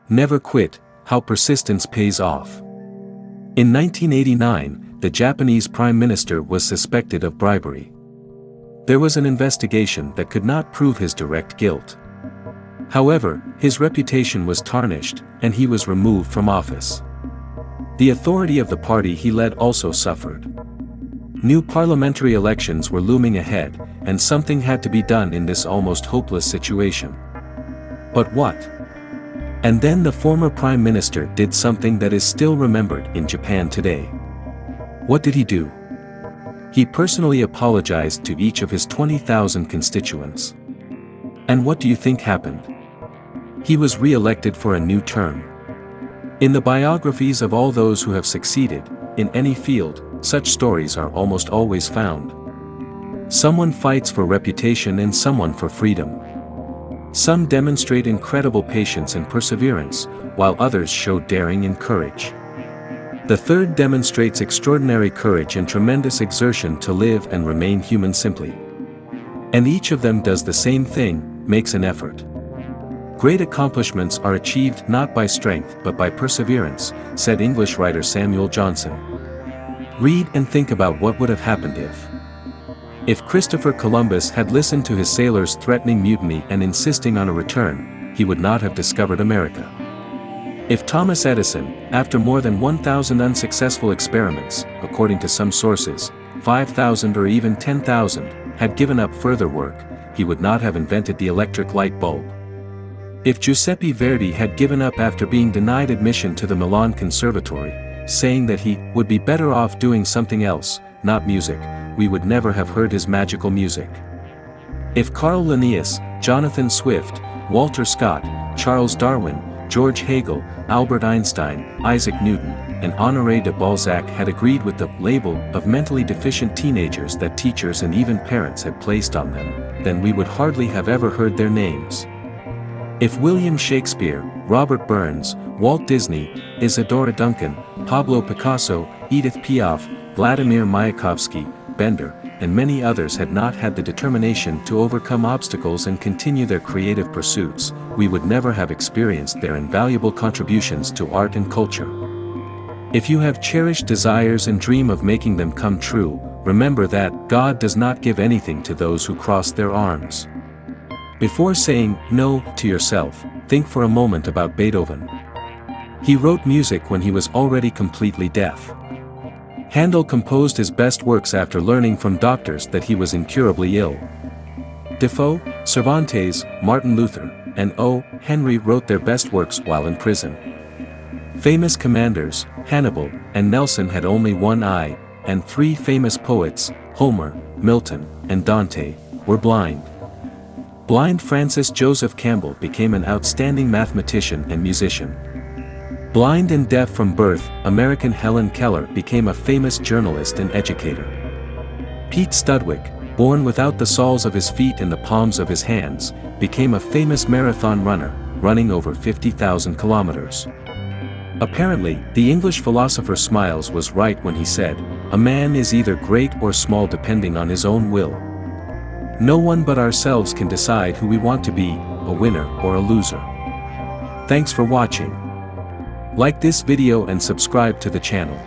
Never quit, how persistence pays off. In 1989, the Japanese Prime Minister was suspected of bribery. There was an investigation that could not prove his direct guilt. However, his reputation was tarnished, and he was removed from office. The authority of the party he led also suffered. New parliamentary elections were looming ahead, and something had to be done in this almost hopeless situation. But what? And then the former Prime Minister did something that is still remembered in Japan today. What did he do? He personally apologized to each of his 20,000 constituents. And what do you think happened? He was re-elected for a new term. In the biographies of all those who have succeeded, in any field, such stories are almost always found. Someone fights for reputation and someone for freedom. Some demonstrate incredible patience and perseverance, while others show daring and courage. The third demonstrates extraordinary courage and tremendous exertion to live and remain human simply. And each of them does the same thing, makes an effort. Great accomplishments are achieved not by strength but by perseverance, said English writer Samuel Johnson. Read and think about what would have happened if Christopher Columbus had listened to his sailors threatening mutiny and insisting on a return, he would not have discovered America. If Thomas Edison, after more than 1,000 unsuccessful experiments, according to some sources, 5,000 or even 10,000, had given up further work, he would not have invented the electric light bulb. If Giuseppe Verdi had given up after being denied admission to the Milan Conservatory, saying that he would be better off doing something else, not music, we would never have heard his magical music. If Carl Linnaeus, Jonathan Swift, Walter Scott, Charles Darwin, George Hegel, Albert Einstein, Isaac Newton, and Honoré de Balzac had agreed with the label of mentally deficient teenagers that teachers and even parents had placed on them, then we would hardly have ever heard their names. If William Shakespeare, Robert Burns, Walt Disney, Isadora Duncan, Pablo Picasso, Edith Piaf, Vladimir Mayakovsky, Bender, and many others had not had the determination to overcome obstacles and continue their creative pursuits, we would never have experienced their invaluable contributions to art and culture. If you have cherished desires and dream of making them come true, remember that God does not give anything to those who cross their arms. Before saying no to yourself, think for a moment about Beethoven. He wrote music when he was already completely deaf. Handel composed his best works after learning from doctors that he was incurably ill. Defoe, Cervantes, Martin Luther, and O. Henry wrote their best works while in prison. Famous commanders, Hannibal and Nelson had only one eye, and three famous poets, Homer, Milton, and Dante, were blind. Blind Francis Joseph Campbell became an outstanding mathematician and musician. Blind and deaf from birth, American Helen Keller became a famous journalist and educator. Pete Studwick, born without the soles of his feet and the palms of his hands, became a famous marathon runner, running over 50,000 kilometers. Apparently, the English philosopher Smiles was right when he said, "A man is either great or small depending on his own will. No one but ourselves can decide who we want to be, a winner or a loser." Thanks for watching. Like this video and subscribe to the channel.